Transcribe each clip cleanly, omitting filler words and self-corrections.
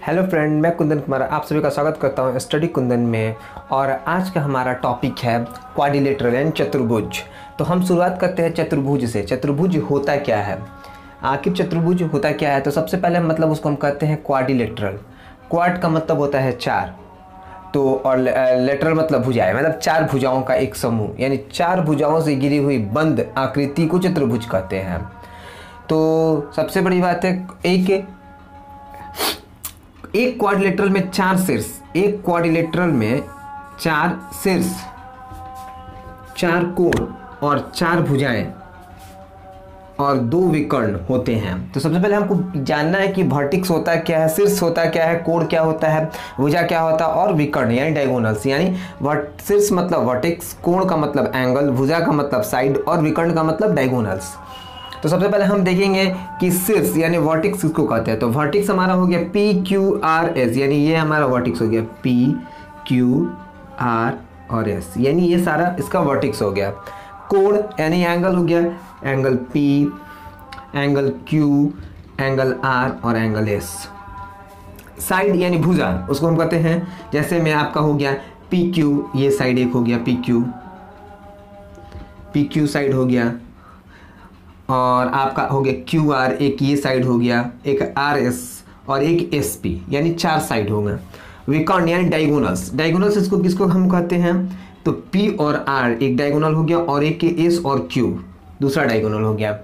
Hello friend, मैं कुंदन कुमार आप सभी का स्वागत करता हूं स्टडी कुंदन में। और आज का हमारा टॉपिक है क्वाड्रिलेटरल यानी चतुर्भुज। तो हम शुरुआत करते हैं चतुर्भुज से। चतुर्भुज होता क्या है, आखिर चतुर्भुज होता क्या है? तो सबसे पहले मतलब उसको हम कहते हैं क्वाड्रिलेटरल। क्वाड का मतलब होता है चार, तो और लेटरल मतलब भुजाएं, मतलब चार भुजाओं का एक समूह, यानी चार भुजाओं से घिरी हुई बंद आकृति को चतुर्भुज कहते हैं। तो सबसे बड़ी बात है एक क्वाड्रिलेटरल में चार शीर्ष, एक क्वाड्रिलेटरल में चार शीर्ष, चार कोण और चार भुजाएं और दो विकर्ण होते हैं। तो सबसे पहले हमको जानना है कि वर्टेक्स होता क्या है, शीर्ष होता क्या है, कोण क्या होता है, भुजा क्या होता है और विकर्ण यानी डायगोनल्स। यानी शीर्ष मतलब वर्टेक्स, कोण का मतलब एंगल, भुजा का मतलब साइड और विकर्ण का मतलब डायगोनल्स। तो सबसे पहले हम देखेंगे कि शीर्ष यानी वर्टेक्स किसको कहते हैं। तो वर्टेक्स हमारा हो गया PQRS, यानी ये हमारा वर्टेक्स हो गया PQR और S, यानी ये सारा इसका वर्टेक्स हो गया। कोण यानी एंगल हो गया angle P, angle Q, angle R और एंगल S। साइड यानी भुजा, उसको हम कहते हैं, जैसे में आपका हो गया PQ, ये साइड एक हो गया PQ साइड हो गया, और आपका हो गया QR, एक ये साइड हो गया, एक RS और एक SP, यानी चार साइड हो गए। विकर्ण यानी डायगोनल्स, डायगोनल्स इसको किसको हम कहते हैं? तो P और R एक डायगोनल हो गया और एक S और Q दूसरा डायगोनल हो गया।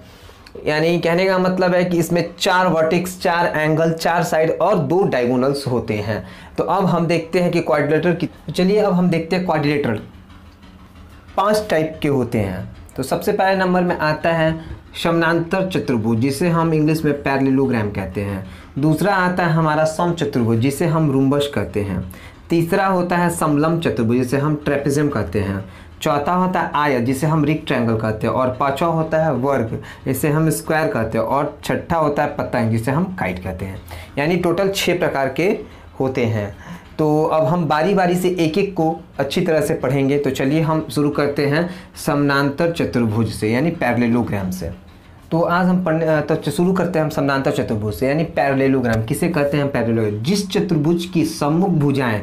यानी कहने का मतलब है कि इसमें चार वर्टेक्स, चार एंगल, चार साइड और दो डायगोनल्स होते हैं। तो अब हम देखते हैं कि क्वाड्रिलेटरल की, चलिए अब हम देखते हैं क्वाड्रिलेटरल पांच टाइप के होते हैं। तो सबसे पहले नंबर में आता है समानांतर चतुर्भुज, जिसे हम इंग्लिश में पैरेललोग्राम कहते हैं। दूसरा आता है हमारा समचतुर्भुज, जिसे हम रुम्बस कहते हैं। तीसरा होता है समलंब चतुर्भुज, जिसे हम ट्रेपेजियम कहते हैं। चौथा होता है आयत, जिसे हम रेक्टेंगल कहते हैं। और पांचवा होता है वर्ग, जिसे हम स्क्वायर कहते हैं। और छठा होता है पतंग, जिसे हम काइट कहते हैं। यानी टोटल 6 प्रकार के होते हैं। तो अब हम बारी बारी से एक एक को अच्छी तरह से पढ़ेंगे। तो चलिए हम शुरू करते हैं समानांतर चतुर्भुज से, यानी पैरेललोग्राम से। तो आज हम तो शुरू करते हैं हम समानांतर चतुर्भुज से, यानी पैरेललोग्राम किसे कहते हैं? पैरेललोग्राम, जिस चतुर्भुज की सम्मुख भुजाएं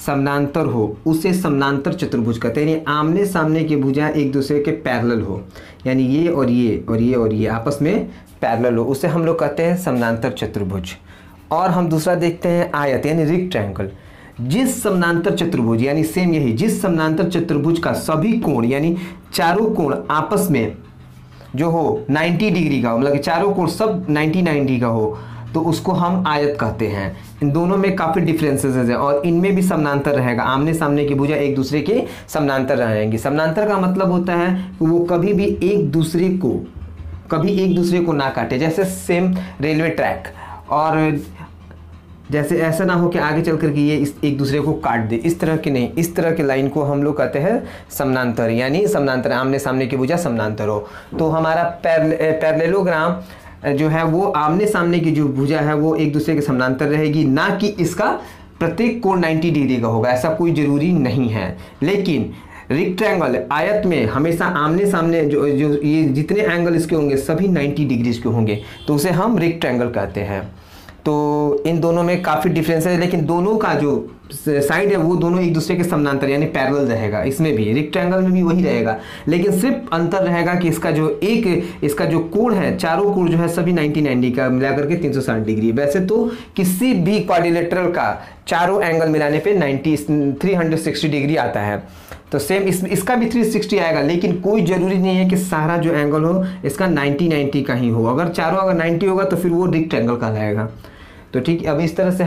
समानांतर हो उसे समानांतर चतुर्भुज कहते हैं। यानी आमने सामने की भुजाएं एक दूसरे के पैरेलल हो, यानी ये और ये और ये और ये आपस में पैरेलल हो, उसे हम लोग कहते हैं समानांतर चतुर्भुज। और हम दूसरा देखते हैं आयत यानी रेक्टेंगल। जिस समानांतर चतुर्भुज, यानी सेम यही, जिस समानांतर चतुर्भुज का सभी कोण यानी चारों कोण आपस में जो हो 90 डिग्री का हो, मतलब कि चारों कोण सब 90 का हो, तो उसको हम आयत कहते हैं। इन दोनों में काफ़ी डिफरेंसेस है और इनमें भी समानांतर रहेगा, आमने सामने की भुजा एक दूसरे के समानांतर रहेंगी। समानांतर का मतलब होता है कि वो कभी भी एक दूसरे को ना काटे, जैसे सेम रेलवे ट्रैक, और जैसे ऐसा ना हो कि आगे चल कर के ये एक दूसरे को काट दे, इस तरह की नहीं, इस तरह के लाइन को हम लोग कहते हैं समानांतर, यानी समानांतर आमने सामने की भुजा समानांतर हो। तो हमारा पैरेललोग्राम जो है वो आमने सामने की जो भुजा है वो एक दूसरे के समानांतर रहेगी, ना कि इसका प्रत्येक कोण 90 डिग्री का होगा, ऐसा कोई ज़रूरी नहीं है। लेकिन रेक्टेंगल आयत में हमेशा आमने सामने जो ये जितने एंगल इसके होंगे सभी 90 डिग्री के होंगे, तो उसे हम रेक्टेंगल कहते हैं। तो इन दोनों में काफ़ी डिफरेंस है, लेकिन दोनों का जो साइड है वो दोनों एक दूसरे के समानांतर यानी पैरेलल रहेगा। इसमें भी रेक्टेंगल में भी वही रहेगा, लेकिन सिर्फ अंतर रहेगा कि इसका जो कोण है, चारों कोण जो है सभी 90 का मिलाकर के 360 डिग्री। वैसे तो किसी भी क्वाड्रिलेटरल का चारों एंगल मिलाने पे 360 डिग्री आता है। तो सेम इसका भी 360 आएगा, लेकिन कोई ज़रूरी नहीं है कि सारा जो एंगल हो इसका 90 का ही हो। अगर चारों अगर 90 होगा तो फिर वो रेक्टेंगल कहलाएगा। तो ठीक, अब इस तरह से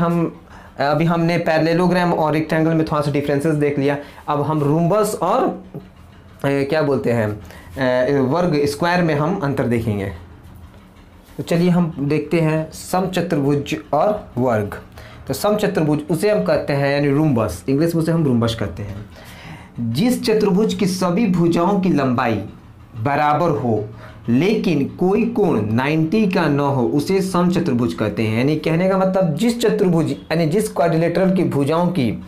अभी हमने पैरेललोग्राम और रेक्टेंगल में थोड़ा सा डिफरेंसेस देख लिया। अब हम रूम्बस और क्या बोलते हैं वर्ग, स्क्वायर में हम अंतर देखेंगे। तो चलिए हम देखते हैं समचतुर्भुज और वर्ग। तो समचतुर्भुज उसे हम कहते हैं यानी रूम्बस, इंग्लिश में उसे हम रूम्बस कहते हैं। जिस चतुर्भुज की सभी भुजाओं की लंबाई बराबर हो लेकिन कोई कोण 90 का न हो उसे समचतुर्भुज कहते हैं। यानी कहने का मतलब जिस चतुर्भुज यानी जिस क्वाड्रिलेटरल की भुजाओं की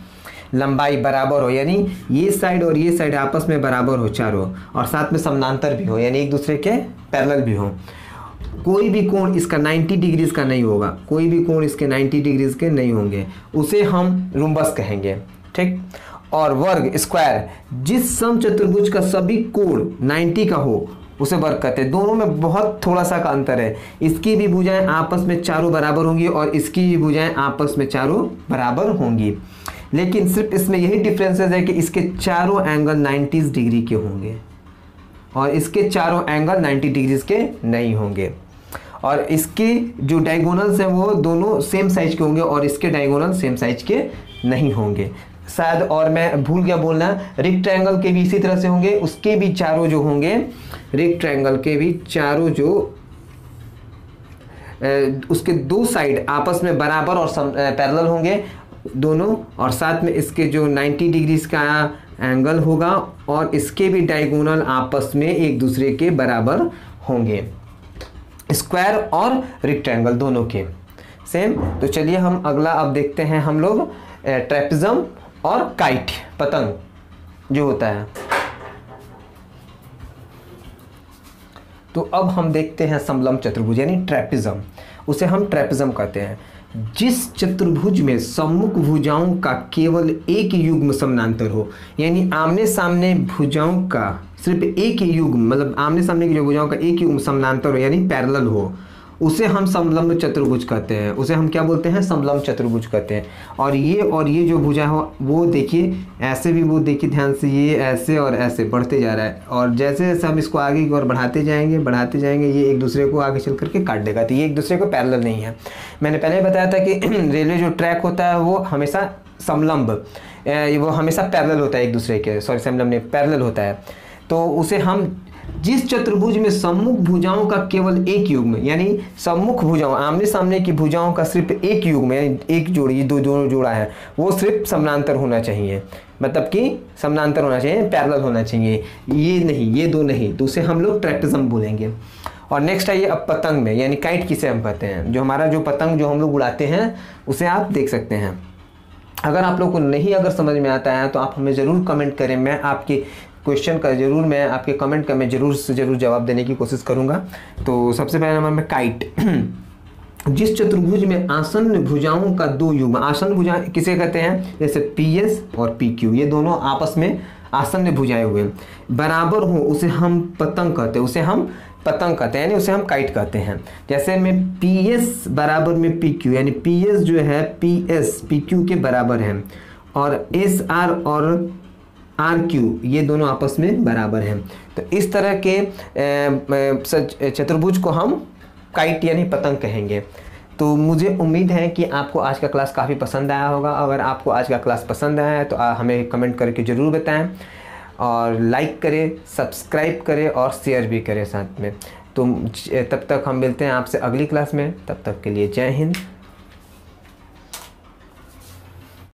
लंबाई बराबर हो, यानी ये साइड और ये साइड आपस में बराबर हो चारों, और साथ में समानांतर भी हो, यानी एक दूसरे के पैरेलल भी हो, कोई भी कोण इसका 90 डिग्रीज का नहीं होगा, कोई भी कोण इसके 90 डिग्रीज के नहीं होंगे, उसे हम रुम्बस कहेंगे, ठीक। और वर्ग स्क्वायर, जिस समचतुर्भुज का सभी कोण 90 का हो उसे वर्ग कहते हैं। दोनों में बहुत थोड़ा सा का अंतर है, इसकी भी भुजाएं आपस में चारों बराबर होंगी और इसकी भी भुजाएं आपस में चारों बराबर होंगी, लेकिन सिर्फ इसमें यही डिफरेंसेस है कि इसके चारों एंगल 90 डिग्री के होंगे और इसके चारों एंगल 90 डिग्रीज के नहीं होंगे, और इसके जो डायगोनल्स हैं वो दोनों सेम साइज के होंगे और इसके डायगोनल सेम साइज के नहीं होंगे शायद। और मैं भूल गया बोलना, रेक्टेंगल के भी इसी तरह से होंगे, उसके भी चारों जो होंगे, रेक्टेंगल के भी चारों जो उसके दो साइड आपस में बराबर और पैरेलल होंगे दोनों, और साथ में इसके जो 90 डिग्रीज का एंगल होगा और इसके भी डायगोनल आपस में एक दूसरे के बराबर होंगे, स्क्वायर और रेक्टेंगल दोनों के सेम। तो चलिए हम अगला अब देखते हैं हम लोग ट्रेपेजम और काइट, पतंग जो होता है। तो अब हम देखते हैं समलंब चतुर्भुज यानी ट्रेपेजम, उसे हम ट्रेपेजम कहते हैं। जिस चतुर्भुज में सम्मुख भुजाओं का केवल एक युग्म समानांतर हो, यानी आमने सामने भुजाओं का सिर्फ एक ही युग्म, मतलब आमने सामने की जो भुजाओं का एक युग्म समानांतर हो यानी पैरेलल हो, उसे हम समलंब चतुर्भुज कहते हैं। उसे हम क्या बोलते हैं? समलंब चतुर्भुज कहते हैं। और ये जो भुजा हो वो देखिए ऐसे भी, वो देखिए ध्यान से, ये ऐसे और ऐसे बढ़ते जा रहा है, और जैसे जैसे हम इसको आगे की ओर बढ़ाते जाएंगे ये एक दूसरे को आगे चल करके काट देगा। तो ये एक दूसरे को पैरेलल नहीं है। मैंने पहले बताया था कि रेलवे जो ट्रैक होता है वो हमेशा समलंब, वो हमेशा पैरेलल होता है एक दूसरे के, सॉरी समलंब नहीं, पैरेलल होता है। तो उसे हम जिस चतुर्भुज में सम्मुख भुजाओं का केवल एक युग्म, यानी सम्मुख भुजाओं, आमने सामने की भुजाओं का सिर्फ एक युग्म यानी एक जोड़ी, दो जोड़ा है, वो सिर्फ समानांतर होना चाहिए, मतलब कि समानांतर होना चाहिए, पैरेलल होना चाहिए, ये नहीं, ये दो नहीं, तो उसे हम लोग ट्रेपेजम बोलेंगे। और नेक्स्ट आइए अब पतंग में, यानी काइट किसे हम कहते हैं, जो हमारा जो पतंग जो हम लोग उड़ाते हैं उसे आप देख सकते हैं। अगर आप लोग को नहीं अगर समझ में आता है तो आप हमें ज़रूर कमेंट करें, मैं आपके क्वेश्चन का ज़रूर, मैं आपके कमेंट का मैं ज़रूर से ज़रूर जवाब देने की कोशिश करूँगा। तो सबसे पहले नंबर में काइट। जिस चतुर्भुज में आसन्न भुजाओं का दो युग्म, आसन्न भुजा किसे कहते हैं? जैसे PS और PQ, ये दोनों आपस में आसन्न भुजाएं हुए बराबर हो उसे हम पतंग कहते हैं, उसे हम पतंग कहते हैं, यानी उसे हम काइट कहते हैं। जैसे में PS बराबर में PQ, यानी PS जो है PS PQ के बराबर है, और SR और RQ ये दोनों आपस में बराबर हैं। तो इस तरह के चतुर्भुज को हम काइट यानी पतंग कहेंगे। तो मुझे उम्मीद है कि आपको आज का क्लास काफ़ी पसंद आया होगा। अगर आपको आज का क्लास पसंद आया है तो हमें कमेंट करके ज़रूर बताएं, और लाइक करें, सब्सक्राइब करें और शेयर भी करें साथ में। तो तब तक हम मिलते हैं आपसे अगली क्लास में, तब तक के लिए जय हिंद।